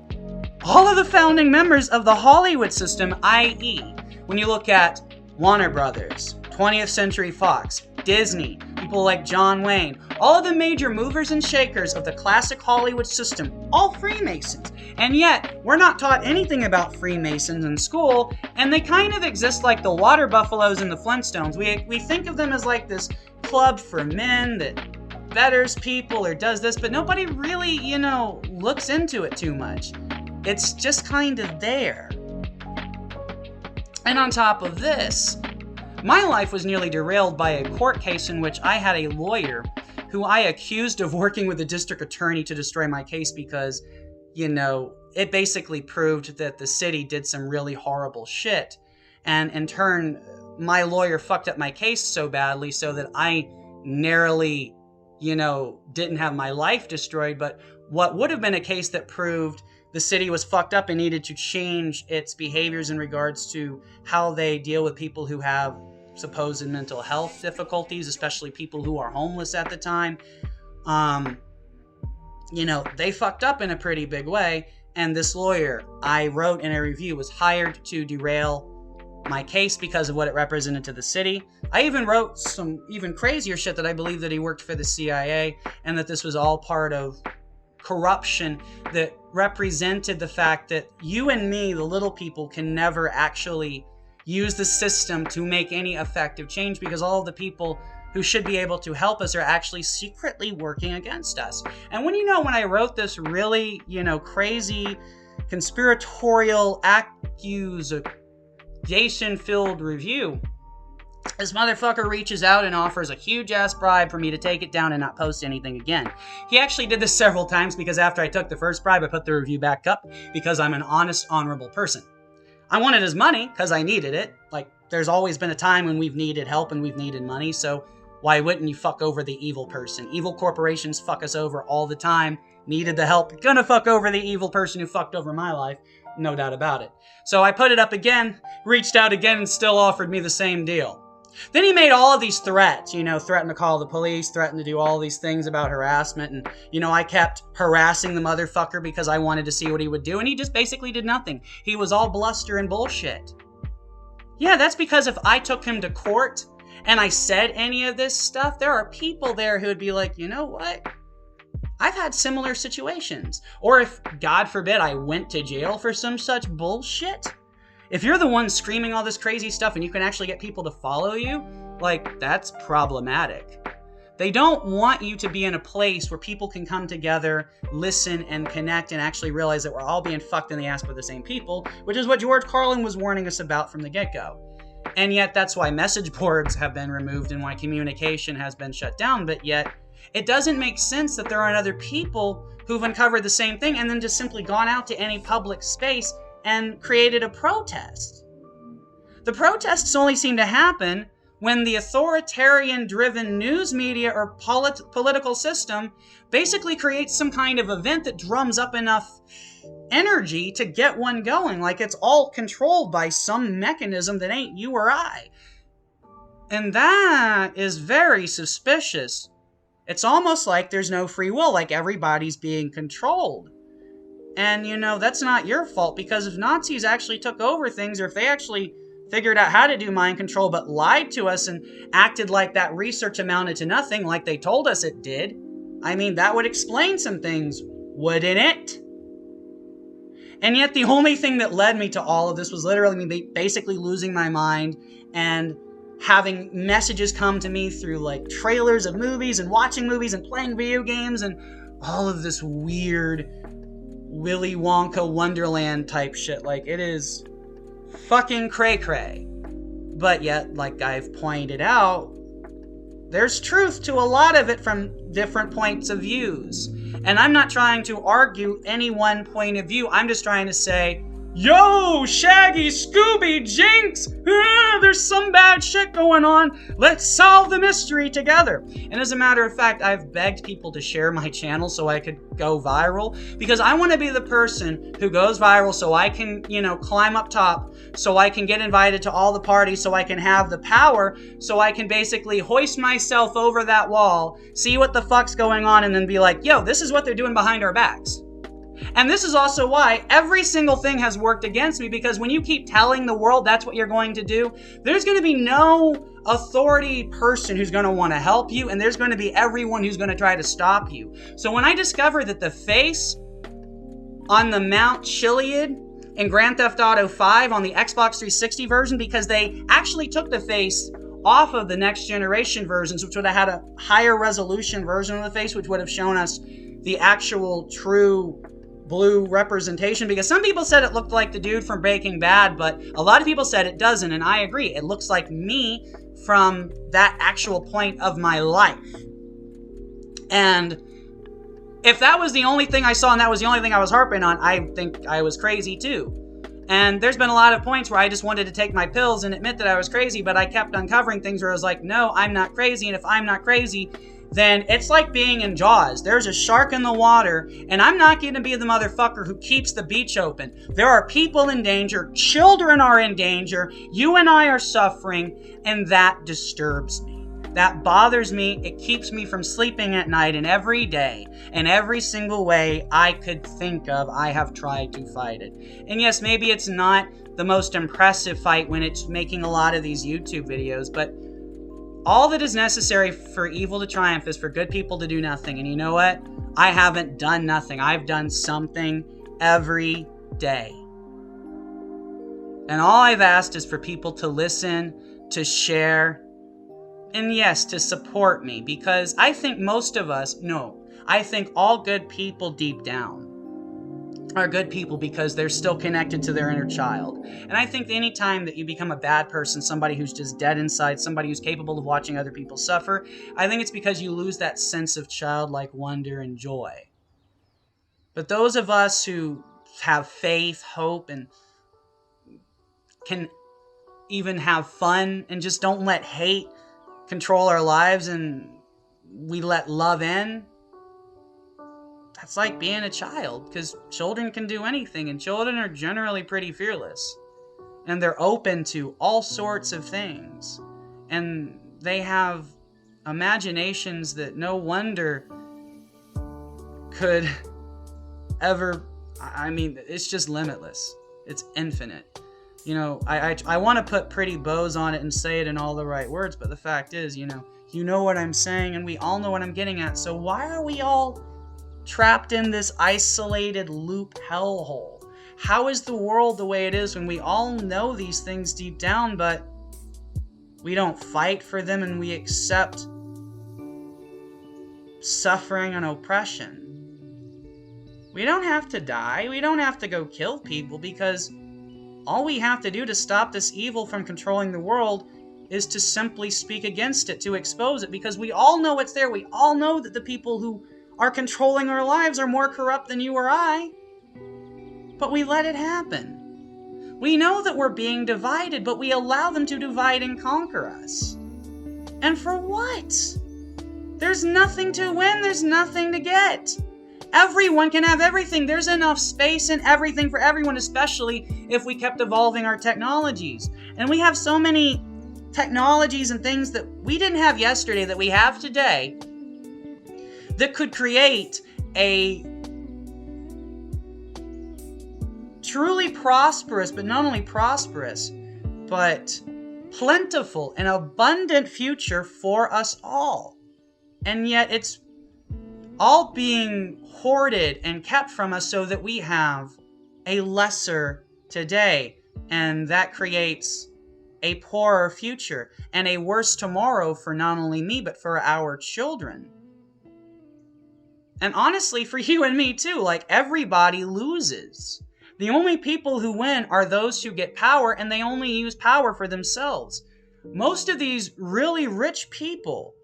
all of the founding members of the Hollywood system, i.e., when you look at Warner Brothers, 20th Century Fox, Disney, people like John Wayne, all of the major movers and shakers of the classic Hollywood system, all Freemasons. And yet, we're not taught anything about Freemasons in school, and they kind of exist like the water buffaloes and the Flintstones. We think of them as like this club for men that betters people or does this, but nobody really, looks into it too much. It's just kind of there. And on top of this, my life was nearly derailed by a court case in which I had a lawyer who I accused of working with the district attorney to destroy my case because, it basically proved that the city did some really horrible shit. And in turn, my lawyer fucked up my case so badly so that I narrowly, didn't have my life destroyed. But what would have been a case that proved the city was fucked up and needed to change its behaviors in regards to how they deal with people who have supposed mental health difficulties, especially people who are homeless at the time. They fucked up in a pretty big way. And this lawyer, I wrote in a review, was hired to derail my case because of what it represented to the city. I even wrote some even crazier shit that I believe that he worked for the CIA and that this was all part of corruption that represented the fact that you and me, the little people, can never actually use the system to make any effective change because all of the people who should be able to help us are actually secretly working against us. And when I wrote this really, crazy conspiratorial accusation-filled review, this motherfucker reaches out and offers a huge-ass bribe for me to take it down and not post anything again. He actually did this several times because after I took the first bribe, I put the review back up because I'm an honest, honorable person. I wanted his money because I needed it. Like, there's always been a time when we've needed help and we've needed money, so why wouldn't you fuck over the evil person? Evil corporations fuck us over all the time. Needed the help. Gonna fuck over the evil person who fucked over my life. No doubt about it. So I put it up again, reached out again, and still offered me the same deal. Then he made all of these threats, threatened to call the police, threatened to do all these things about harassment. And, I kept harassing the motherfucker because I wanted to see what he would do. And he just basically did nothing. He was all bluster and bullshit. Yeah, that's because if I took him to court and I said any of this stuff, there are people there who would be like, you know what? I've had similar situations. Or if, God forbid, I went to jail for some such bullshit. If you're the one screaming all this crazy stuff and you can actually get people to follow you, that's problematic. They don't want you to be in a place where people can come together, listen, and connect and actually realize that we're all being fucked in the ass by the same people, which is what George Carlin was warning us about from the get-go. And yet that's why message boards have been removed and why communication has been shut down. But yet it doesn't make sense that there aren't other people who've uncovered the same thing and then just simply gone out to any public space and created a protest. The protests only seem to happen when the authoritarian-driven news media or political system basically creates some kind of event that drums up enough energy to get one going, like it's all controlled by some mechanism that ain't you or I. And that is very suspicious. It's almost like there's no free will, like everybody's being controlled. And, that's not your fault, because if Nazis actually took over things, or if they actually figured out how to do mind control but lied to us and acted like that research amounted to nothing like they told us it did, that would explain some things, wouldn't it? And yet the only thing that led me to all of this was literally me basically losing my mind and having messages come to me through trailers of movies and watching movies and playing video games and all of this weird Willy Wonka Wonderland type shit. It is fucking cray-cray. But yet, like I've pointed out, there's truth to a lot of it from different points of views. And I'm not trying to argue any one point of view. I'm just trying to say, yo, Shaggy, Scooby, Jinx, there's some bad shit going on. Let's solve the mystery together. And as a matter of fact, I've begged people to share my channel so I could go viral, because I want to be the person who goes viral so I can, climb up top, so I can get invited to all the parties, so I can have the power, so I can basically hoist myself over that wall, see what the fuck's going on, and then be like, yo, this is what they're doing behind our backs. And this is also why every single thing has worked against me, because when you keep telling the world that's what you're going to do, there's going to be no authority person who's going to want to help you, and there's going to be everyone who's going to try to stop you. So when I discovered that the face on the Mount Chiliad in Grand Theft Auto 5 on the Xbox 360 version, because they actually took the face off of the next generation versions, which would have had a higher resolution version of the face, which would have shown us the actual true blue representation, because some people said it looked like the dude from Breaking Bad, but a lot of people said it doesn't, and I agree. It looks like me from that actual point of my life. And if that was the only thing I saw and that was the only thing I was harping on, I think I was crazy too. And there's been a lot of points where I just wanted to take my pills and admit that I was crazy, but I kept uncovering things where I was like, no, I'm not crazy. And if I'm not crazy, then it's like being in Jaws. There's a shark in the water, and I'm not going to be the motherfucker who keeps the beach open. There are people in danger. Children are in danger. You and I are suffering, and that disturbs me. That bothers me. It keeps me from sleeping at night, and every day, in every single way I could think of, I have tried to fight it. And yes, maybe it's not the most impressive fight when it's making a lot of these YouTube videos, but all that is necessary for evil to triumph is for good people to do nothing. And you know what? I haven't done nothing. I've done something every day. And all I've asked is for people to listen, to share, and yes, to support me, because I think most of us, no, I think all good people deep down are good people because they're still connected to their inner child. And I think any time that you become a bad person, somebody who's just dead inside, somebody who's capable of watching other people suffer, I think it's because you lose that sense of childlike wonder and joy. But those of us who have faith, hope, and can even have fun and just don't let hate control our lives and we let love in, that's like being a child, because children can do anything, and children are generally pretty fearless. And they're open to all sorts of things. And they have imaginations that no wonder could ever, I mean, it's just limitless. It's infinite. You know, I want to put pretty bows on it and say it in all the right words, but the fact is, you know what I'm saying, and we all know what I'm getting at. So why are we all trapped in this isolated loop hellhole? How is the world the way it is when we all know these things deep down, but we don't fight for them and we accept suffering and oppression? We don't have to die. We don't have to go kill people, because all we have to do to stop this evil from controlling the world is to simply speak against it, to expose it, because we all know it's there. We all know that the people who are controlling our lives are more corrupt than you or I. But we let it happen. We know that we're being divided, but we allow them to divide and conquer us. And for what? There's nothing to win. There's nothing to get. Everyone can have everything. There's enough space and everything for everyone, especially if we kept evolving our technologies. And we have so many technologies and things that we didn't have yesterday that we have today that could create a truly prosperous, but not only prosperous, but plentiful and abundant future for us all. And yet it's all being hoarded and kept from us so that we have a lesser today. And that creates a poorer future and a worse tomorrow for not only me, but for our children. And honestly, for you and me too, like, everybody loses. The only people who win are those who get power, and they only use power for themselves. Most of these really rich people,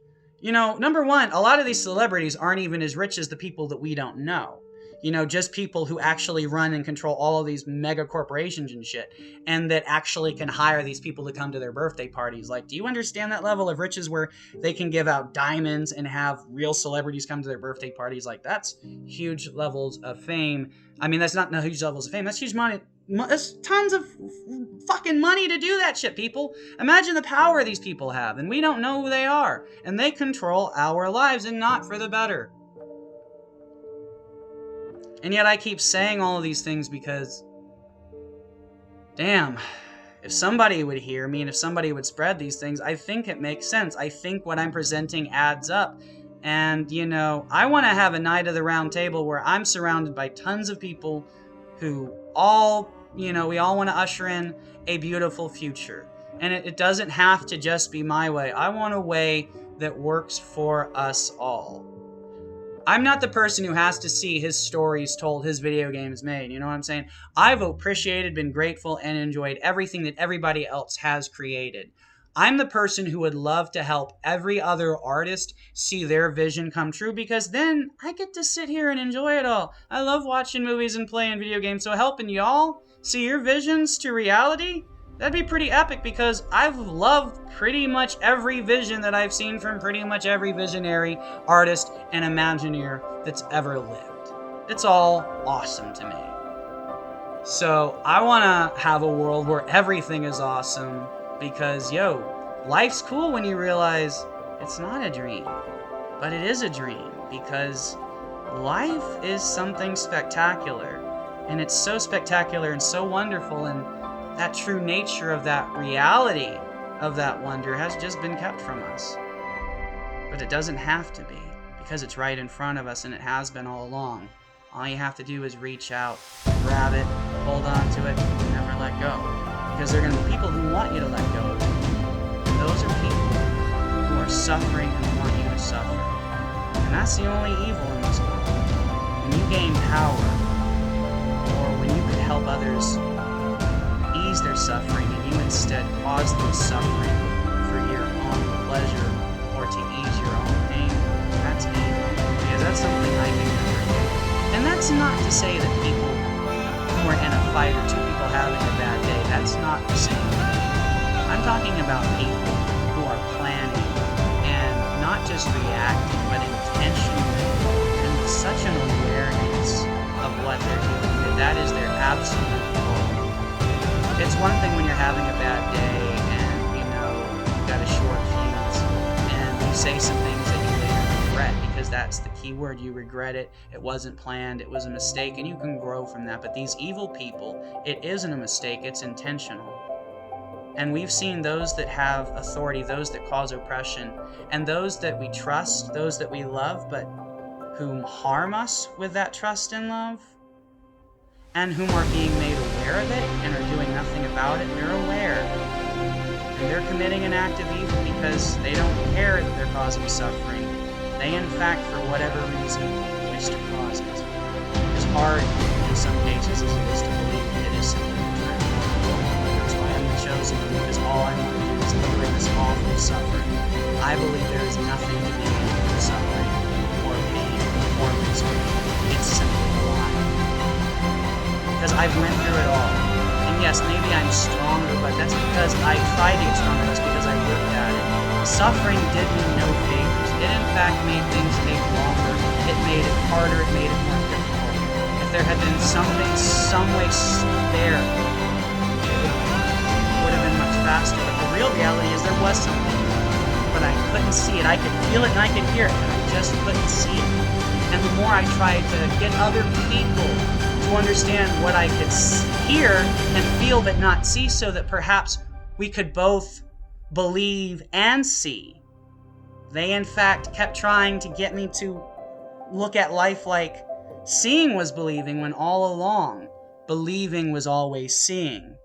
number one, a lot of these celebrities aren't even as rich as the people that we don't know. Just people who actually run and control all of these mega corporations and shit, and that actually can hire these people to come to their birthday parties. Like, do you understand that level of riches where they can give out diamonds and have real celebrities come to their birthday parties? Like, that's huge levels of fame. I mean, that's not huge levels of fame. That's huge money. That's tons of fucking money to do that shit, people. Imagine the power these people have, and we don't know who they are. And they control our lives, and not for the better. And yet I keep saying all of these things because, damn, if somebody would hear me and if somebody would spread these things, I think it makes sense. I think what I'm presenting adds up. And, I want to have a night of the round table where I'm surrounded by tons of people who all, we all want to usher in a beautiful future. And it doesn't have to just be my way. I want a way that works for us all. I'm not the person who has to see his stories told, his video games made. You know what I'm saying? I've appreciated, been grateful, and enjoyed everything that everybody else has created. I'm the person who would love to help every other artist see their vision come true, because then I get to sit here and enjoy it all. I love watching movies and playing video games, so helping y'all see your visions to reality, that'd be pretty epic, because I've loved pretty much every vision that I've seen from pretty much every visionary, artist, and Imagineer that's ever lived. It's all awesome to me. So I want to have a world where everything is awesome, because, life's cool when you realize it's not a dream, but it is a dream, because life is something spectacular, and it's so spectacular and so wonderful, and that true nature of that reality of that wonder has just been kept from us. But it doesn't have to be, because it's right in front of us, and it has been all along. All you have to do is reach out, grab it, hold on to it, and never let go. Because there are going to be people who want you to let go of it. And those are people who are suffering and want you to suffer. And that's the only evil in this world. When you gain power, or when you could help others ease their suffering, and you instead cause them suffering for your own pleasure or to ease your own pain, that's evil, because that's something I can never do. And that's not to say that people who are in a fight, or two people having a bad day, that's not the same thing. I'm talking about people who are planning and not just reacting, but intentionally, and with such an awareness of what they're doing, that is their absolute goal. It's one thing when you're having a bad day and, you've got a short fuse and you say some things that you later regret, because that's the key word. You regret it. It wasn't planned. It was a mistake, and you can grow from that. But these evil people, it isn't a mistake. It's intentional. And we've seen those that have authority, those that cause oppression, and those that we trust, those that we love, but whom harm us with that trust and love, and whom are being made aware of it and are doing nothing about it. They're aware, and they're committing an act of evil because they don't care that they're causing suffering. They, in fact, for whatever reason, wish to cause it. As hard in some cases as it is to believe, it is simply the truth. That's why I'm the chosen one, because all I want to do is liberate us all from suffering. I believe there is nothing to be from suffering or pain or misery. It's simply a lie. Because I've went through it all. And yes, maybe I'm stronger, but that's because I tried to get stronger. That's because I worked at it. Suffering did me no favors. It in fact made things take longer. It made it harder. It made it more difficult. If there had been something, some way there, it would have been much faster. But the real reality is there was something, but I couldn't see it. I could feel it and I could hear it, and I just couldn't see it. And the more I tried to get other people to understand what I could hear and feel but not see, so that perhaps we could both believe and see, they in fact kept trying to get me to look at life like seeing was believing, when all along believing was always seeing.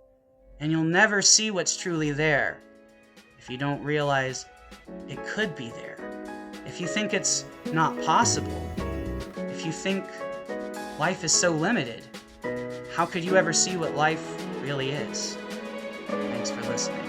And you'll never see what's truly there if you don't realize it could be there. If you think it's not possible, if you think life is so limited, how could you ever see what life really is? Thanks for listening.